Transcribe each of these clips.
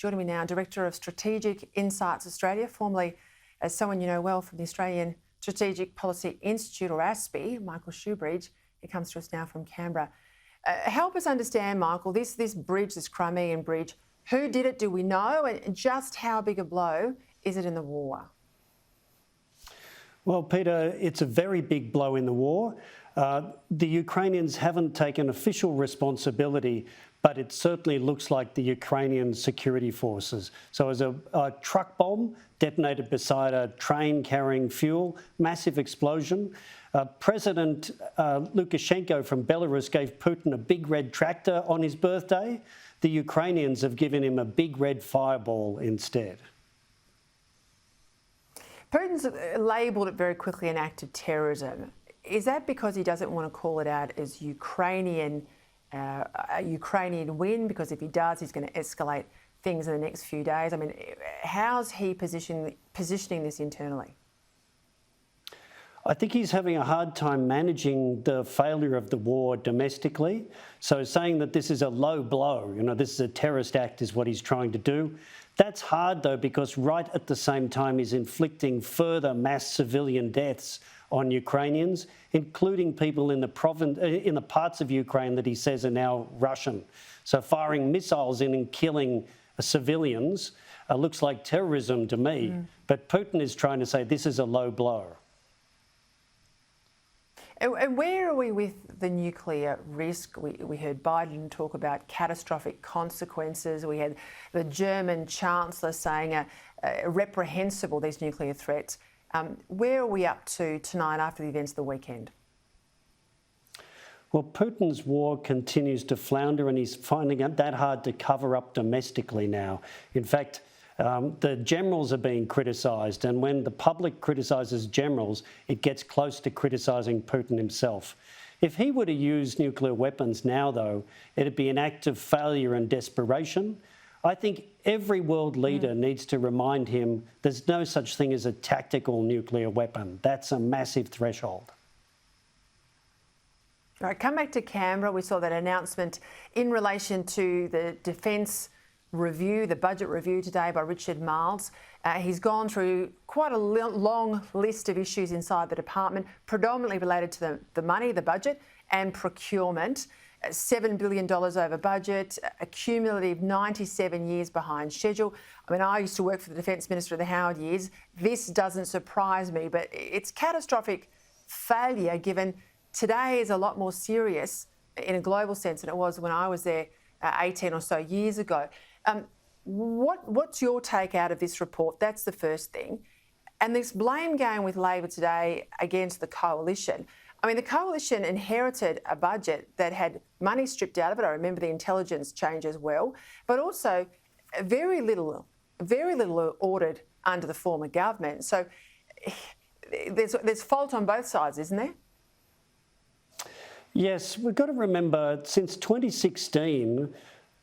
Joining me now, Director of Strategic Insights Australia, formerly as someone you know well from the Australian Strategic Policy Institute, or ASPI, Michael Shoebridge. He comes to us now from Canberra. Help us understand, Michael, this bridge, this Crimean Bridge, who did it, do we know, and just how big a blow is it in the war? Well, Peter, it's a very big blow in the war. The Ukrainians haven't taken official responsibility, but it certainly looks like the Ukrainian security forces. So as a truck bomb detonated beside a train carrying fuel, massive explosion. President Lukashenko from Belarus gave Putin a big red tractor on his birthday. The Ukrainians have given him a big red fireball instead. Putin's labelled it very quickly an act of terrorism. Is that because he doesn't want to call it out as Ukrainian, a Ukrainian win? Because if he does, he's going to escalate things in the next few days. I mean, how's he positioning this internally? I think he's having a hard time managing the failure of the war domestically. So saying that this is a low blow, this is a terrorist act is what he's trying to do. That's hard, though, because right at the same time he's inflicting further mass civilian deaths on Ukrainians, including people in the parts of Ukraine that he says are now Russian. So firing missiles in and killing civilians looks like terrorism to me. But Putin is trying to say this is a low blow. And where are we with the nuclear risk? We heard Biden talk about catastrophic consequences. We had the German Chancellor saying reprehensible, these nuclear threats. Where are we up to tonight after the events of the weekend? Well, Putin's war continues to flounder and he's finding it that hard to cover up domestically now. In fact, the generals are being criticised, and when the public criticises generals, it gets close to criticising Putin himself. If he were to use nuclear weapons now, though, it'd be an act of failure and desperation. I think every world leader needs to remind him there's no such thing as a tactical nuclear weapon. That's a massive threshold. All right, come back to Canberra. We saw that announcement in relation to the defence review, the budget review today by Richard Marles. He's gone through quite a long list of issues inside the department, predominantly related to the money, the budget, and procurement. $7 billion over budget, a cumulative 97 years behind schedule. I mean, I used to work for the Defence Minister of the Howard years. This doesn't surprise me, but it's catastrophic failure given today is a lot more serious in a global sense than it was when I was there 18 or so years ago. What's your take out of this report? That's the first thing. And this blame game with Labor today against the coalition. I mean, the coalition inherited a budget that had money stripped out of it. I remember the intelligence change as well, but also very little ordered under the former government. So there's fault on both sides, isn't there? Yes, we've got to remember since 2016,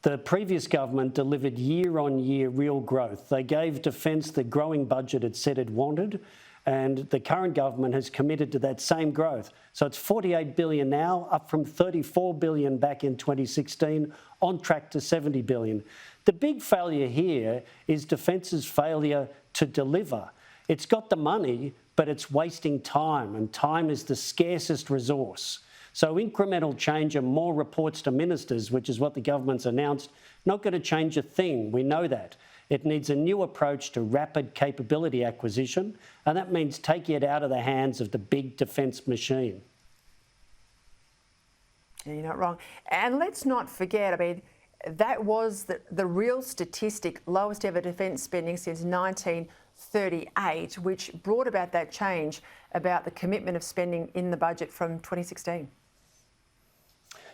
the previous government delivered year-on-year real growth. They gave Defence the growing budget it said it wanted, and the current government has committed to that same growth. So it's $48 billion now, up from $34 billion back in 2016, on track to $70 billion. The big failure here is Defence's failure to deliver. It's got the money, but it's wasting time, and time is the scarcest resource. So incremental change and more reports to ministers, which is what the government's announced, not going to change a thing. We know that. It needs a new approach to rapid capability acquisition, and that means taking it out of the hands of the big defence machine. You're not wrong. And let's not forget, I mean, that was the real statistic, lowest ever defence spending since 1938, which brought about that change about the commitment of spending in the budget from 2016.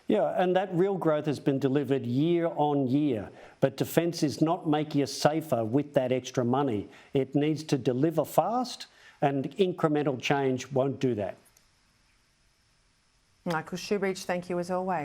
Yeah, and that real growth has been delivered year on year, but Defence is not making us safer with that extra money. It needs to deliver fast, and incremental change won't do that. Michael Shoebridge, thank you as always.